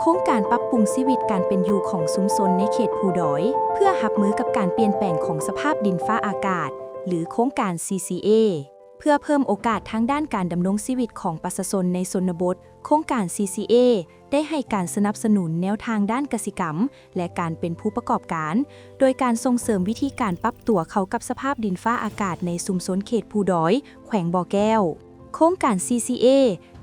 โครงการปรับปรุงชีวิตการเป็นอยู่ของชุมชนในเขตภูดอยเพื่อรับมือกับการเปลี่ยนแปลงของสภาพดินฟ้าอากาศหรือโครงการ CCA เพื่อเพิ่มโอกาสทางด้านการดำรงชีวิตของประชาชนในชนบทโครงการ CCA ได้ให้การสนับสนุนแนวทางด้านกสิกรรมและการเป็นผู้ประกอบการโดยการส่งเสริมวิธีการปรับตัวเข้ากับสภาพดินฟ้าอากาศในชุมชนเขตภูดอยแขวงบ่อแก้วโครงการ CCA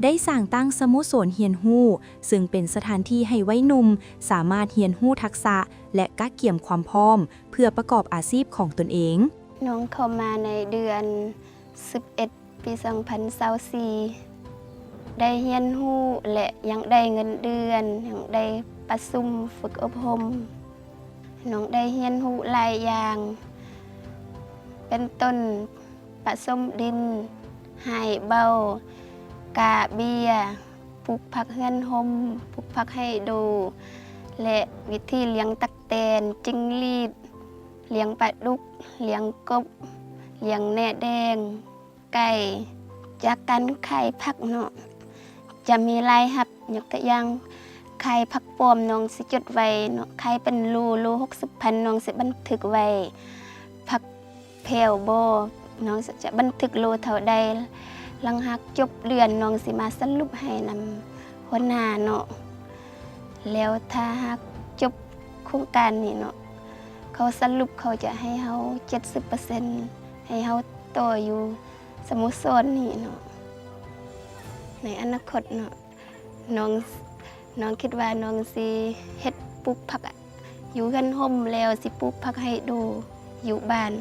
ได้สร้างตั้งสโมสรเฮียนฮู้ซึ่งเป็นสถานที่ให้วัยหนุ่มสามารถเฮียนฮู้ทักษะและกักเกี่ยมความพร้อมเพื่อประกอบอาชีพของตนเองน้องเข้ามาในเดือน 11 ปี 2024ได้เฮียนฮู้และยังได้เงินเดือนยังได้ประชุมฝึกอบรมน้องได้เฮียนฮู้หลายอย่างเป็นต้นผสมดินหายเบากาเบียปลูกผักเฮือนหมปลูกผักให้ดูและวิธีเลี้ยงตักแตนจิ้งหรีดเลี้ยงปลาดุกเลี้ยงกบเลี้ยงแหน่แดงไก่จากการไข่ผักเนาะจะมีรายรับยกตัวอย่างไข่ผักปอมน้องสิจดไว้เนาะไข่เป็นรู60,000น้องสิบันทึกไว้ผักแผ่วโบน้องจะบันทึกโลเท่าใดหลังหักจบเดือนน้องสิมาสรุปให้นำหัวหน้าเนาะแล้วถ้าหักจบโครงการนี่เนาะเขาสรุปเขาจะให้เฮา 70% ให้เฮาต่ออยู่สโมสรนี่เนาะในอนาคตเนาะน้องคิดว่าน้องสิเฮ็ดปลูกผักอยู่เฮือนห่มแล้วสิปลูกผักให้ดูอยู่บ้าน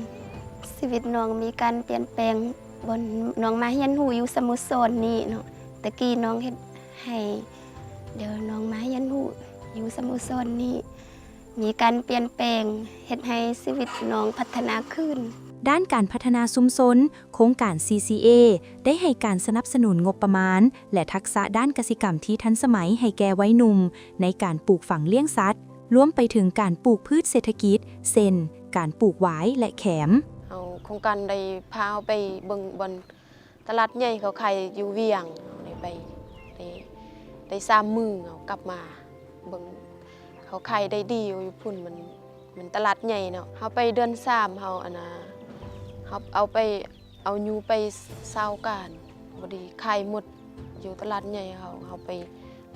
ชีวิตน้องมีการเปลี่ยนแปลงบนน้องมาเฮียนฮู้อยู่สโมสรนี่เนาะตะกี้น้องเฮ็ดให้เดี๋ยวน้องมาเฮียนฮู้อยู่สโมสรนี่มีการเปลี่ยนแปลงเฮ็ดให้ชีวิตน้องพัฒนาขึ้นด้านการพัฒนาชุมชนโครงการ CCA ได้ให้การสนับสนุนงบประมาณและทักษะด้านกสิกรรมที่ทันสมัยให้แก่วัยหนุ่มในการปลูกฝังเลี้ยงสัตว์รวมไปถึงการปลูกพืชเศรษฐกิจเช่นการปลูกหวายและแขมเอาโครงการได้พาไปเบิ่งบนตลาดใหญ่เขาขายอยู่เวียงได้3 มื้อเอากลับมาเบิ่งเขาขายได้ดีอยู่พุ่นมันตลาดใหญ่เนาะเฮาไปเดือน3เฮาเฮาเอายูไป20การบ่ดีขายหมดอยู่ตลาดใหญ่เฮา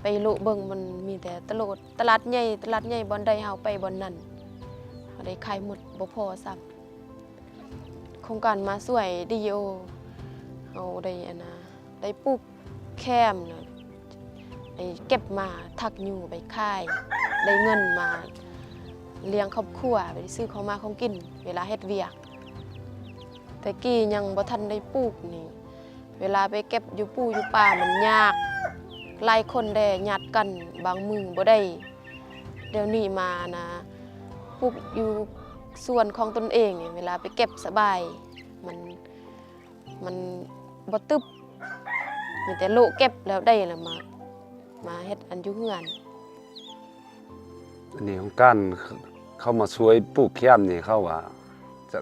ไปโลเบิ่งมันมีแต่ตลาดใหญ่บ่อนใดเฮาไปบ่อนนั้นเฮาได้ขายหมดบ่พอซ้ำโครงการมาสวยดีโอเอาได้ปลูกแคมนะได้เก็บมาถักอยู่ไปขายได้เงินมาเลี้ยงครอบครัวไปซื้อของมาของกินเวลาเฮ็ดเวียกแต่กี้ยังบ่ทันได้ปลูกนี่เวลาไปเก็บอยู่ปู่อยู่ป่ามันยากหลายคนได้ยัดกันบางมือบ่ได้เดี๋ยวนี้มานะปลูกอยู่ส่วนของตนเองเวลาไปเก็บสบายมันบ่ตึบมีแต่โลเก็บแล้วได้แล้วมาเฮ็ดอันอยู่เฮือนอันนี้ของการเข้ามาช่วยปลูกแคมนี่เขาว่าจ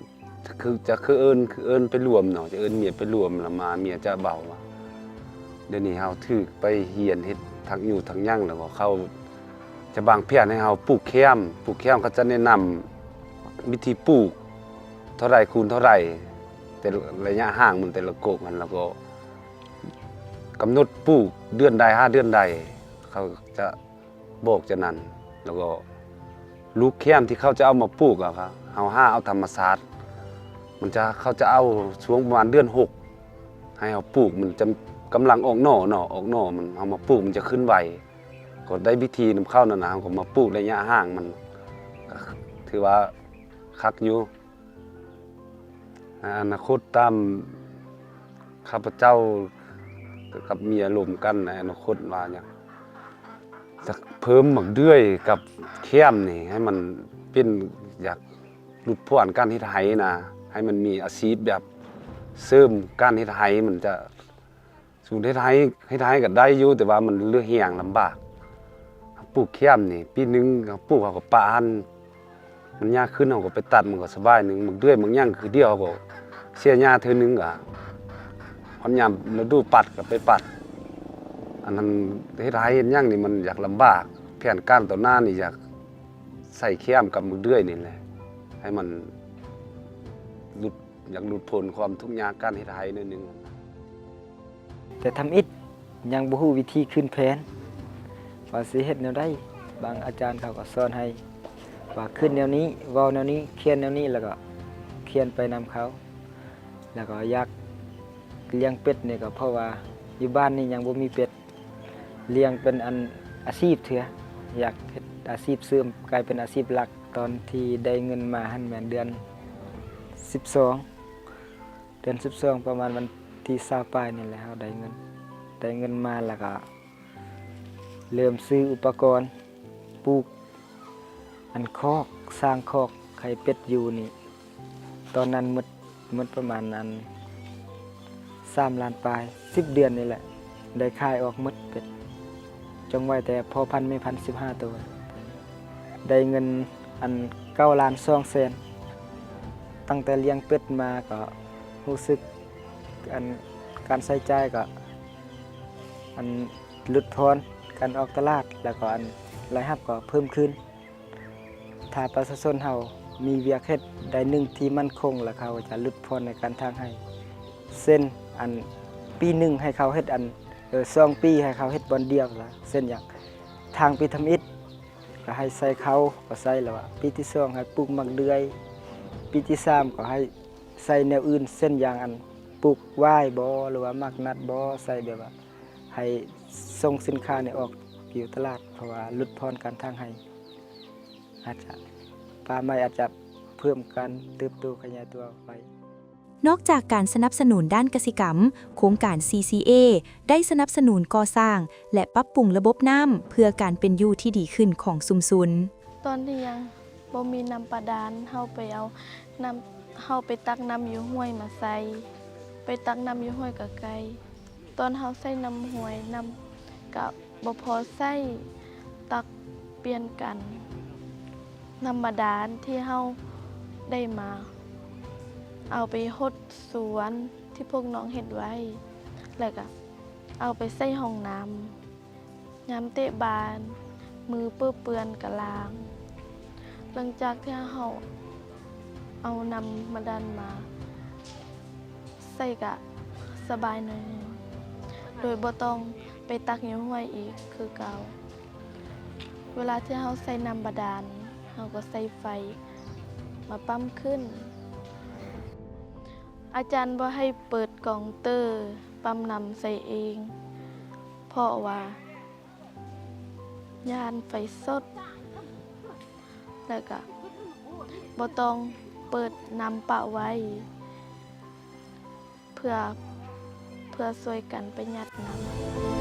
ะคือเอิ้นไปรวมเนาะจะเอิ้นเมียไปรวมแล้วมาเมียจะเบาเดี๋ยวนี้เฮาถึกไปเฮียนเฮ็ดทั้งอยู่ทั้งย่างแล้วก็เขาจะบางเพียรให้เฮาปลูกแคมเขาจะแนะนำวิธีปลูกเท่าไรคูณเท่าไรแต่ระยะห่างมันแต่ละโกกมันแล้วก็กำหนดปลูกเดือนใด5 เดือนใดเขาจะบอกจะนั้นแล้วก็ลูกแคมที่เขาจะเอามาปลูกอะครับเอาธรรมชาติเขาจะเอาช่วงประมาณเดือน6ให้เอาปลูกมันจะกำลังออกหน่อมันเอามาปลูกมันจะขึ้นไวก็ได้วิธีนำเข้านั่นนะก็มาปลูกระยะห่างมันถือว่าคักอยู่อนาคตตามข้าพเจ้ากับเมียรวมกันในอนาคตว่าอย่างจะเพิ่มหมักเดือยกับเข้มนี่ให้มันเป็นอยากหลุดพ้นการเฮ็ดไห้นะให้มันมีอาชีพแบบเสริมการเฮ็ดไห้มันจะสูงเฮ็ดไห้ก็ได้อยู่แต่ว่ามันเลือกเหี่ยงลำบากปลูกเข้มนี่ปีนึงปลูกเขาก็ปานมันยากขึ้นเขาก็ไปตัดมันก็สบายนึงหมักเดือยหมักย่างคือเดียวเขาก็เสียหญ้าเทื่อนึงก็พยายามฤดูปัดก็ไปปัดอันนั้นเฮ็ดไห้เฮ็ดย่างนี่มันอยากลำบาก ผนการต่อหน้านี่อยากใส่แค้มกับมือเรื่อยนี่แหละให้มันอยากหลุดพ้นความทุกข์ยากการเฮ็ดไห้นิดนึง แต่ทำอิฐยังบ่ฮู้วิธีขึ้นแผนว่าสิเฮ็ดแนวใดบางอาจารย์เขาก็สอนให้ว่าขึ้นแนวนี้เว้าแนวนี้เขียนแนวนี้แล้วก็เขียนไปนำเขา แล้วก็อยากเลี้ยงเป็ดนี่ก็เพราะว่าอยู่บ้านนี่ยังบ่มีเป็ดเลี้ยงเป็นอันอาชีพเถืออยากเฮ็ดอาชีพเสริมกลายเป็นอาชีพหลักตอนที่ได้เงินมาหั่นแม่นเดือน12ประมาณวันที่20ปลายนี่แหละเฮาได้เงินมาแล้วก็เริ่มซื้ออุปกรณ์ปลูกอันคอกสร้างคอกไข่เป็ดอยู่นี่ตอนนั้นหมดประมาณนั้น3 ล้านปลาย10 เดือนนี่แหละได้ขายออกหมดเป็ดจงไว้แต่พอพันไม่พัน15 ตัวได้เงินอัน9 ล้าน2แสนตั้งแต่เลี้ยงเป็ดมาก็รู้สึกอันการใช้จ่ายก็อันลดทอนการออกตลาดแล้วก็อันรายรับก็เพิ่มขึ้นถ้าประชาชนเฮามีเวียกเฮ็ดได้หนึ่งที่มั่นคงแล้วเขาจะลดทอนในการทางให้เส้นอันปีหนึ่งให้เขาเฮ็ดอัน2 ปีให้เขาเฮ็ดบอนเดียวละเส้นอย่างทางไปทำอิฐก็ให้ใส่เขาก็ใส่แล้วว่าปีที่2ให้ปลูกมักเดือยปีที่3ก็ให้ใส่แนวอื่นเส้นอย่างอันปลูกว่ายบ่หรือว่ามักนัดบ่ใส่แบบว่าให้ส่งสินค้านี่ออกอยู่ตลาดเพราะว่าลดทอนการทางให้อาจจะป่าไม้อาจจะเพิ่มการเติบโตขยายตัวไป นอกจากการสนับสนุนด้านกสิกรรม โครงการ CCA ได้สนับสนุนก่อสร้าง และปรับปรุงระบบน้ำเพื่อการเป็นอยู่ที่ดีขึ้นของชุมชน ตอนที่ยังบ่มีน้ำบาดาลเฮาไปเอาน้ำเฮาไปตักน้ำอยู่ห้วยมาใส่ไปตักน้ำอยู่ห้วยกะไกลตอนเฮาใส่น้ำห้วยน้ำกะบ่พอใส่ตักเปลี่ยนกันน้ำบาดาลที่เฮาได้มาเอาไปหดสวนที่พวกน้องเฮ็ดไว้แล้วก็เอาไปใส่ห้องน้ำยามเตะบานมือเปื้อนกะล้าง หลังจากที่เราเอานำมาดันมาใส่กะสบายหน่อยนึงโดยบ่ต้องไปตักอยู่ห้วยอีกคือเก่าเวลาที่เราใส่น้ำบาดาลเราก็ใส่ไฟมาปั๊มขึ้นอาจารย์บ่ให้เปิดกล่องเตอร์ปั๊มน้ำใส่เองเพราะว่ายานไฟสดแล้วก็บ่ต้องเปิดน้ำปะไว้เพื่อช่วยกันประหยัดน้ำ